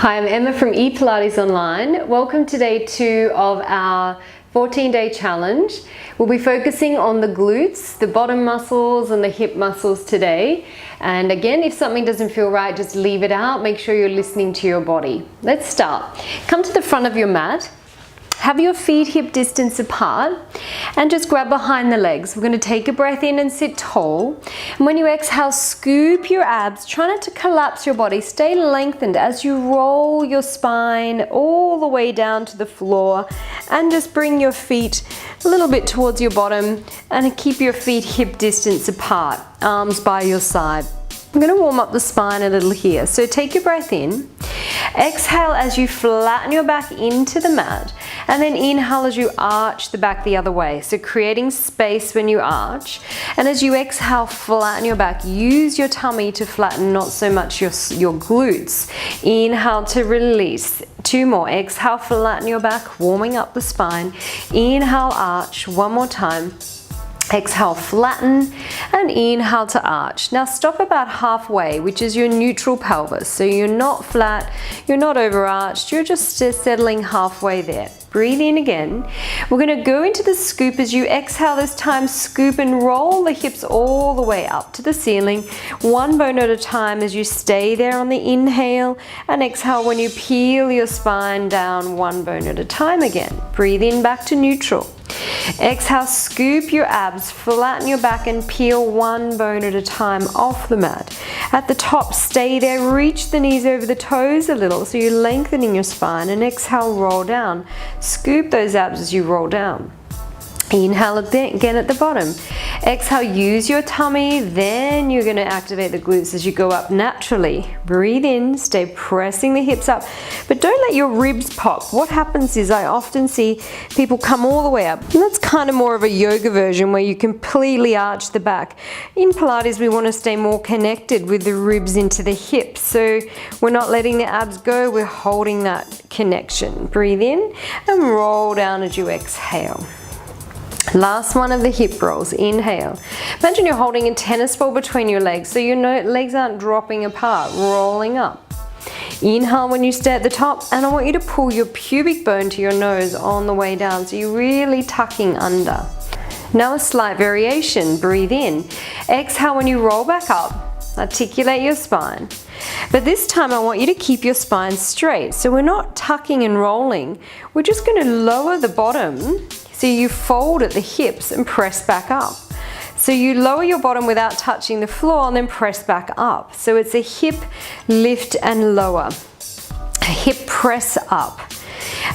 Hi, I'm Emma from Pilates Online. Welcome to day 2 of our 14-day challenge. We'll be focusing on the glutes, the bottom muscles and the hip muscles today. And again, if something doesn't feel right, just leave it out. Make sure you're listening to your body. Let's start. Come to the front of your mat. Have your feet hip distance apart and just grab behind the legs. We're going to take a breath in and sit tall. And when you exhale, scoop your abs. Try not to collapse your body. Stay lengthened as you roll your spine all the way down to the floor, and just bring your feet a little bit towards your bottom and keep your feet hip distance apart, arms by your side. I'm going to warm up the spine a little here. So take your breath in. Exhale as you flatten your back into the mat, and then inhale as you arch the back the other way. So creating space when you arch, and as you exhale, flatten your back. Use your tummy to flatten, not so much your glutes. Inhale to release. 2 more. Exhale, flatten your back, warming up the spine. Inhale, arch. 1 more time. Exhale, flatten, and inhale to arch. Now stop about halfway, which is your neutral pelvis. So you're not flat, you're not overarched, you're just settling halfway there. Breathe in again. We're going to go into the scoop. As you exhale this time, scoop and roll the hips all the way up to the ceiling, 1 bone at a time as you stay there on the inhale, and exhale when you peel your spine down 1 bone at a time again. Breathe in back to neutral. Exhale, scoop your abs, flatten your back and peel 1 bone at a time off the mat. At the top, stay there, reach the knees over the toes a little so you're lengthening your spine, and exhale, roll down. Scoop those abs as you roll down. Inhale again at the bottom. Exhale, use your tummy, then you're going to activate the glutes as you go up naturally. Breathe in, stay pressing the hips up, but don't let your ribs pop. What happens is I often see people come all the way up, and that's kind of more of a yoga version where you completely arch the back. In Pilates, we want to stay more connected with the ribs into the hips, so we're not letting the abs go, we're holding that connection. Breathe in and roll down as you exhale. Last one of the hip rolls. Inhale. Imagine you're holding a tennis ball between your legs so your legs aren't dropping apart, rolling up. Inhale when you stay at the top, and I want you to pull your pubic bone to your nose on the way down, so you're really tucking under. Now a slight variation. Breathe in. Exhale when you roll back up. Articulate your spine. But this time I want you to keep your spine straight. So we're not tucking and rolling. We're just going to lower the bottom. So you fold at the hips and press back up. So you lower your bottom without touching the floor and then press back up. So it's a hip lift and lower. A hip press up.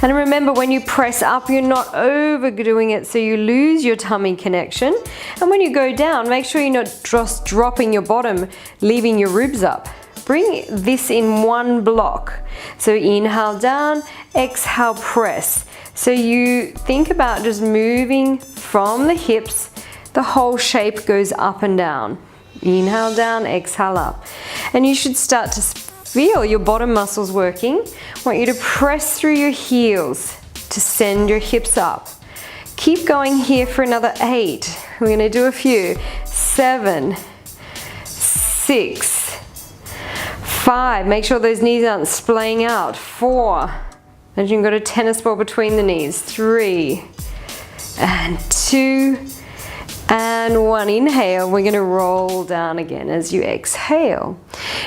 And remember, when you press up, you're not overdoing it so you lose your tummy connection. And when you go down, make sure you're not just dropping your bottom, leaving your ribs up. Bring this in 1 block. So inhale down, exhale press. So you think about just moving from the hips, the whole shape goes up and down. Inhale down, exhale up. And you should start to feel your bottom muscles working. I want you to press through your heels to send your hips up. Keep going here for another 8. We're going to do a few. 7, 6, 5. Make sure those knees aren't splaying out. 4. And you've got a tennis ball between the knees. 3 and 2 and 1. Inhale. We're going to roll down again as you exhale.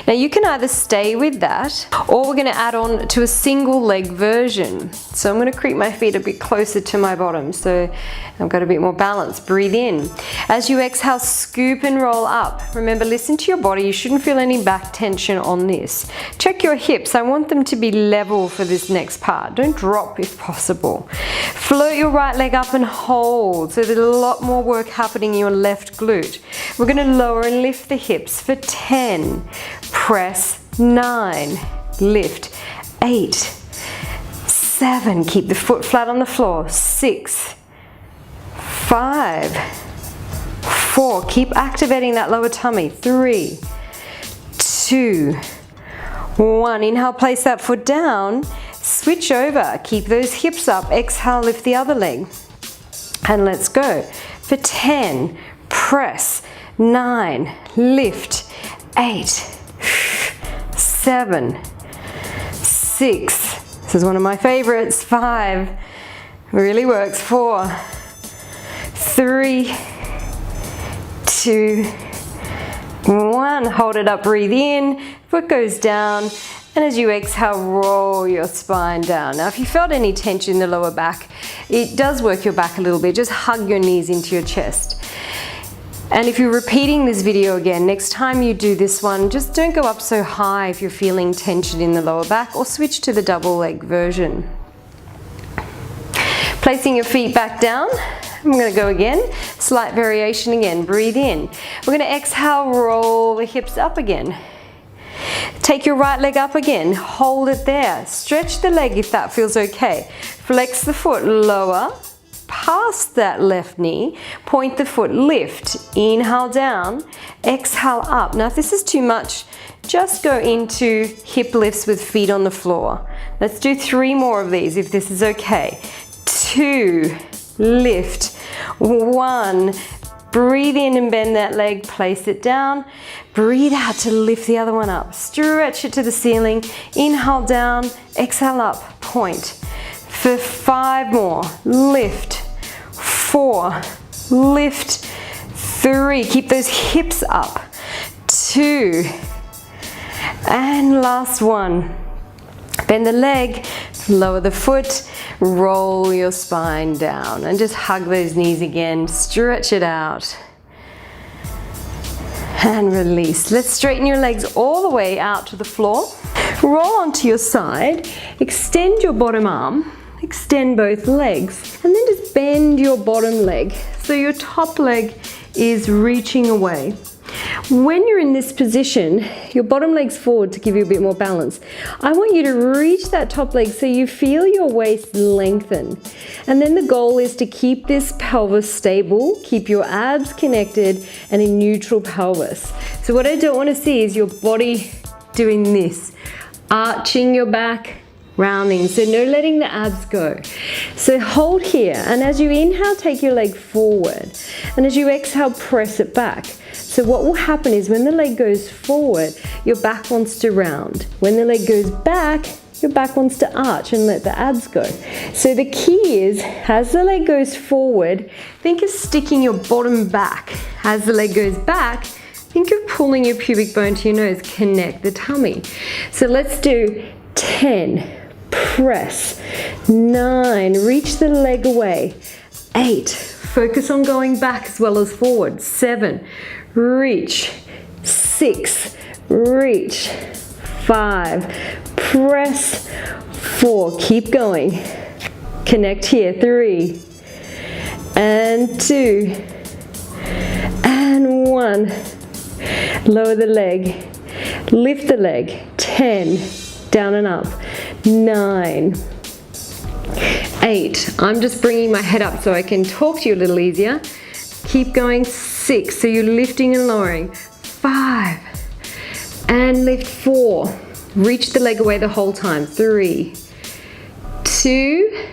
Now you can either stay with that, or we're going to add on to a single leg version. So I'm going to creep my feet a bit closer to my bottom so I've got a bit more balance. Breathe in. As you exhale, scoop and roll up. Remember, listen to your body. You shouldn't feel any back tension on this. Check your hips. I want them to be level for this next part. Don't drop if possible. Float your right leg up and hold. So there's a lot more work happening in your left glute. We're going to lower and lift the hips for 10. Press. 9. Lift. 8. 7. Keep the foot flat on the floor. 6. 5, 4, keep activating that lower tummy. 3, 2, 1. Inhale, place that foot down. Switch over. Keep those hips up. Exhale, lift the other leg. And let's go. For 10, press. 9, lift. 8, 7, 6, this is one of my favorites, 5, really works, 4, 3, 2, 1, hold it up, breathe in, foot goes down, and as you exhale, roll your spine down. Now, if you felt any tension in the lower back, it does work your back a little bit. Just hug your knees into your chest. And if you're repeating this video again, next time you do this one, just don't go up so high if you're feeling tension in the lower back, or switch to the double leg version. Placing your feet back down, I'm going to go again, slight variation again, breathe in. We're going to exhale, roll the hips up again. Take your right leg up again, hold it there, stretch the leg if that feels okay. Flex the foot, lower, past that left knee, point the foot, lift, inhale down, exhale up. Now if this is too much, just go into hip lifts with feet on the floor. Let's do 3 more of these if this is okay. 2, lift, 1, breathe in and bend that leg, place it down, breathe out to lift the other one up, stretch it to the ceiling, inhale down, exhale up, point. For 5 more, lift, 4, lift, 3, keep those hips up, 2, and last one. Bend the leg, lower the foot, roll your spine down, and just hug those knees again, stretch it out, and release. Let's straighten your legs all the way out to the floor. Roll onto your side, extend your bottom arm, extend both legs, and then just bend your bottom leg so your top leg is reaching away. When you're in this position, your bottom leg's forward to give you a bit more balance. I want you to reach that top leg so you feel your waist lengthen. And then the goal is to keep this pelvis stable, keep your abs connected, and a neutral pelvis. So what I don't want to see is your body doing this, arching your back, rounding, so no letting the abs go. So hold here, and as you inhale, take your leg forward, and as you exhale, press it back. So what will happen is when the leg goes forward, your back wants to round. When the leg goes back, your back wants to arch and let the abs go. So the key is, as the leg goes forward, think of sticking your bottom back. As the leg goes back, think of pulling your pubic bone to your nose, connect the tummy. So let's do 10, press, 9, reach the leg away, 8, focus on going back as well as forward, 7, reach, 6, reach, 5, press, 4, keep going, connect here, 3, and 2, and 1, lower the leg, lift the leg, 10, down and up, 9, 8, I'm just bringing my head up so I can talk to you a little easier, keep going, 6, so you're lifting and lowering, 5, and lift, 4, reach the leg away the whole time, 3, 2,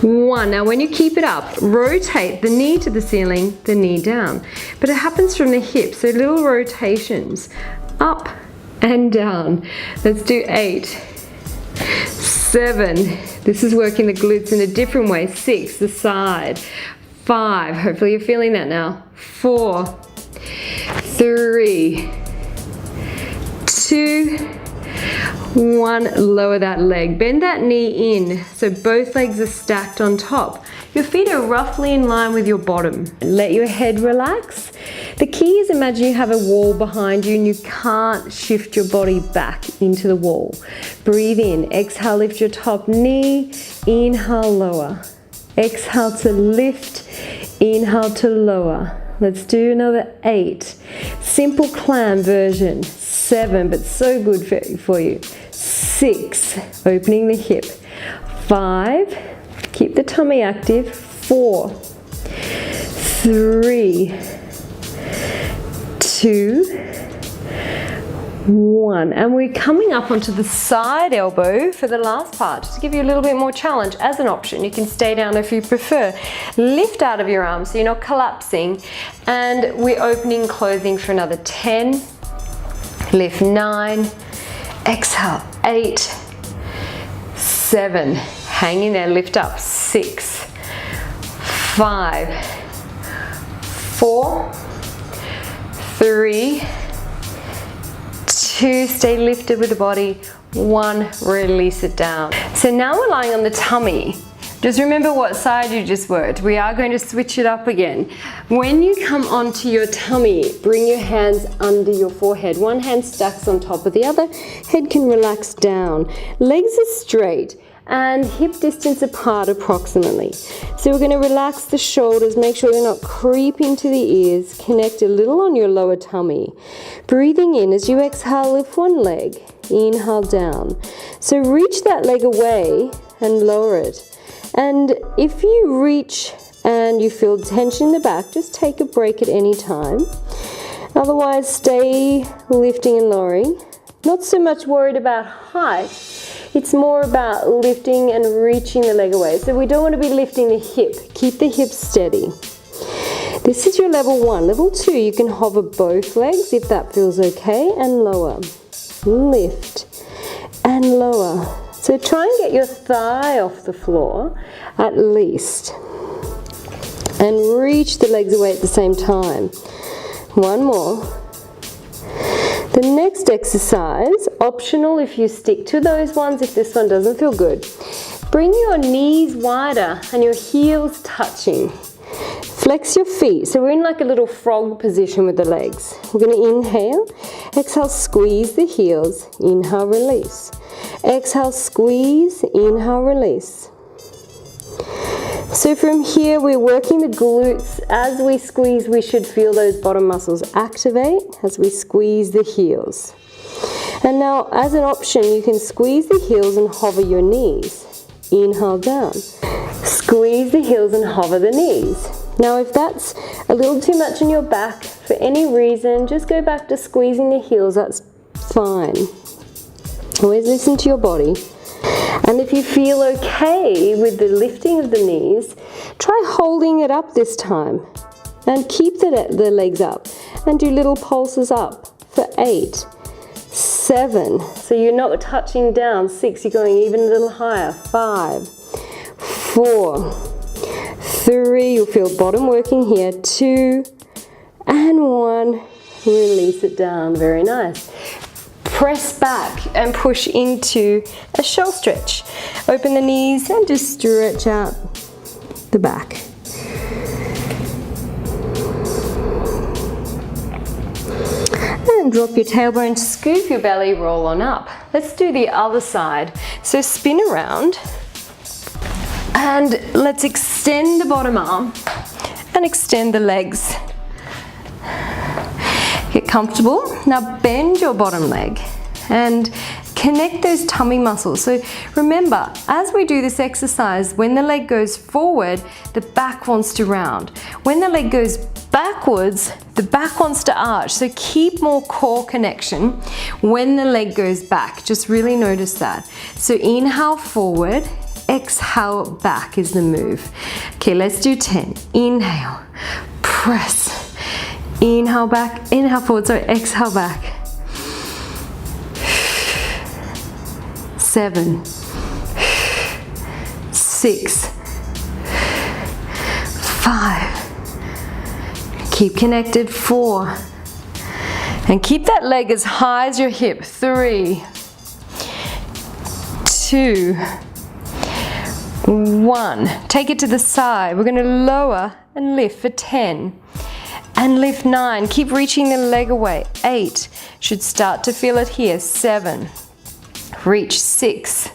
1. Now when you keep it up, rotate the knee to the ceiling, the knee down, but it happens from the hip, so little rotations, up and down. Let's do 8, 7, this is working the glutes in a different way, 6, the side, 5, hopefully you're feeling that now, 4, 3, 2, 1, lower that leg, bend that knee in so both legs are stacked on top. Your feet are roughly in line with your bottom. Let your head relax. The key is, imagine you have a wall behind you and you can't shift your body back into the wall. Breathe in, exhale, lift your top knee, inhale, lower. Exhale to lift, inhale to lower. Let's do another 8. Simple clam version. 7, but so good for you. 6, opening the hip. 5, keep the tummy active. 4, 3, 2, 1, and we're coming up onto the side elbow for the last part, just to give you a little bit more challenge as an option. You can stay down if you prefer. Lift out of your arms so you're not collapsing, and we're opening, closing for another 10, lift 9, exhale 8, 7, hang in there, lift up, 6, 5, 4, 3, 2, stay lifted with the body, 1, release it down. So now we're lying on the tummy. Just remember what side you just worked. We are going to switch it up again. When you come onto your tummy, bring your hands under your forehead. One hand stacks on top of the other. Head can relax down. Legs are straight and hip distance apart approximately. So we're going to relax the shoulders, make sure they're not creeping to the ears. Connect a little on your lower tummy. Breathing in as you exhale, lift one leg. Inhale down. So reach that leg away and lower it. And if you reach and you feel tension in the back, just take a break at any time. Otherwise, stay lifting and lowering. Not so much worried about height, it's more about lifting and reaching the leg away. So we don't want to be lifting the hip. Keep the hips steady. This is your level 1. Level 2, you can hover both legs if that feels okay, and lower. Lift and lower. So try and get your thigh off the floor at least. And reach the legs away at the same time. One more. The next exercise, optional if you stick to those ones, if this one doesn't feel good. Bring your knees wider and your heels touching. Flex your feet. So we're in like a little frog position with the legs. We're going to inhale. Exhale, squeeze the heels. Inhale, release. Exhale, squeeze. Inhale, release. So from here, we're working the glutes. As we squeeze, we should feel those bottom muscles activate as we squeeze the heels. And now, as an option, you can squeeze the heels and hover your knees. Inhale down. Squeeze the heels and hover the knees. Now, if that's a little too much in your back, for any reason, just go back to squeezing the heels. That's fine. Always listen to your body. And if you feel okay with the lifting of the knees, try holding it up this time. And keep the legs up. And do little pulses up for 8, 7. So you're not touching down. 6, you're going even a little higher. 5, 4, 3, you'll feel bottom working here. 2, and 1. Release it down. Very nice. Press back and push into a shell stretch. Open the knees and just stretch out the back. And drop your tailbone, scoop your belly, roll on up. Let's do the other side. So spin around and let's extend the bottom arm and extend the legs. Get comfortable. Now bend your bottom leg and connect those tummy muscles. So remember, as we do this exercise, when the leg goes forward, the back wants to round. When the leg goes backwards, the back wants to arch. So keep more core connection when the leg goes back. Just really notice that. So inhale forward, exhale back is the move. Okay, let's do 10. Inhale, press. Inhale back, inhale forward, sorry, exhale back. 7, 6, 5. Keep connected. 4. And keep that leg as high as your hip. 3, 2, 1. Take it to the side. We're going to lower and lift for 10. And lift 9. Keep reaching the leg away. 8. Should start to feel it here. 7. Reach. 6.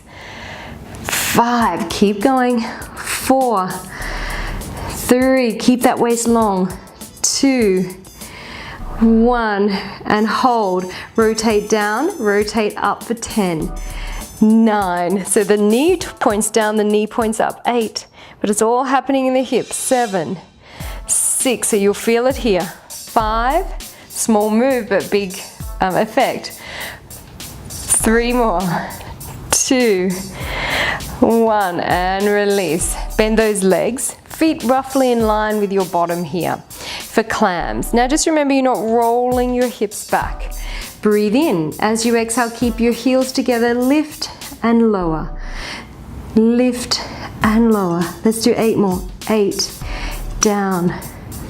5. Keep going. 4. 3. Keep that waist long. 2. 1. And hold. Rotate down. Rotate up for 10. 9. So the knee points down, the knee points up. 8. But it's all happening in the hips. 7. 6, so you'll feel it here. 5, small move but big effect. 3 more. 2, 1, and release. Bend those legs. Feet roughly in line with your bottom here for clams. Now just remember, you're not rolling your hips back. Breathe in. As you exhale, keep your heels together. Lift and lower. lift and lower. Let's do 8 more. 8, down,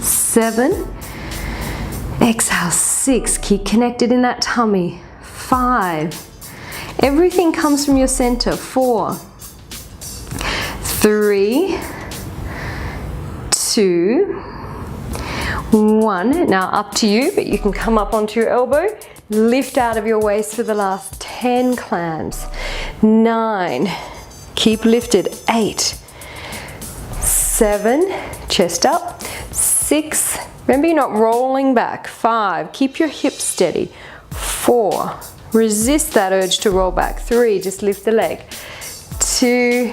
7, exhale, 6, keep connected in that tummy, 5, everything comes from your center, 4, 3, 2, 1. Now up to you, but you can come up onto your elbow, lift out of your waist for the last 10 clams, 9, keep lifted, 8, 7, chest up, 6, remember you're not rolling back, 5, keep your hips steady, 4, resist that urge to roll back, 3, just lift the leg, 2,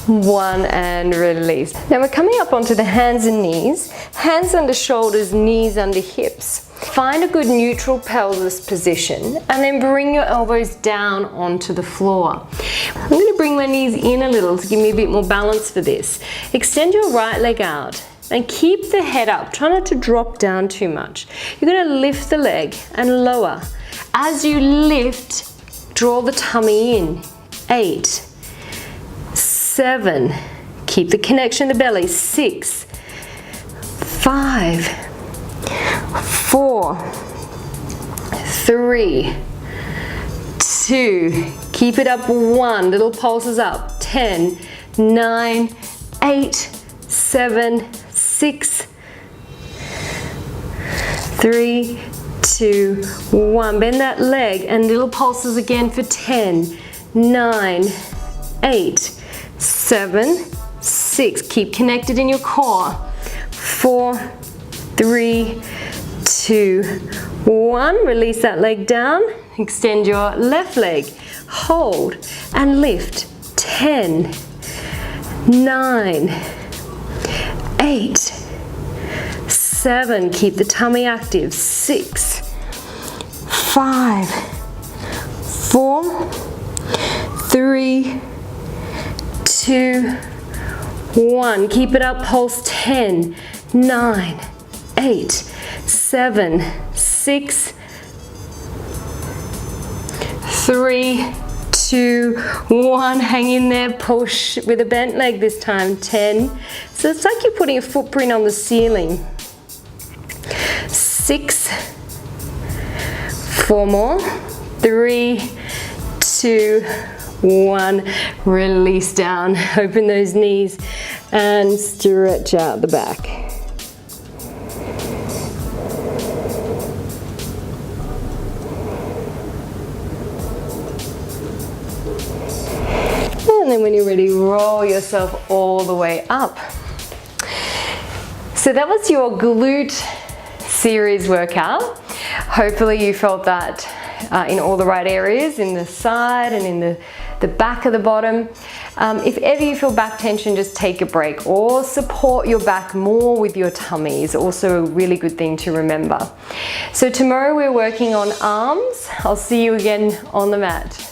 1, and release. Now we're coming up onto the hands and knees, hands under shoulders, knees under hips. Find a good neutral pelvis position and then bring your elbows down onto the floor. I'm going to bring my knees in a little to give me a bit more balance for this. Extend your right leg out and keep the head up. Try not to drop down too much. You're going to lift the leg and lower. As you lift, draw the tummy in. 8, 7, keep the connection to the belly. 6, 5, 4, 3, 2, keep it up, 1, little pulses up, 10, 9, 8, 7, 6, 3, 2, 1. Bend that leg and little pulses again for 10, 9, 8, 7, 6. Keep connected in your core. 4, 3, 2, 1. Release that leg down. Extend your left leg. Hold and lift. 10, 9, 8, 7. Keep the tummy active. 6, 5, 4, 3, 2, 1. Keep it up. Pulse. 10, 9, 8, 7, 6, 3, 2, 1. Hang in there. Push with a bent leg this time. 10. So it's like you're putting a footprint on the ceiling. 6, 4 more. 3, 2, 1. Release down. Open those knees and stretch out the back. And then when you're ready, roll yourself all the way up. So that was your glute series workout. Hopefully you felt that in all the right areas, in the side and in the back of the bottom. If ever you feel back tension, just take a break or support your back more with your tummy is also a really good thing to remember. So tomorrow we're working on arms. I'll see you again on the mat.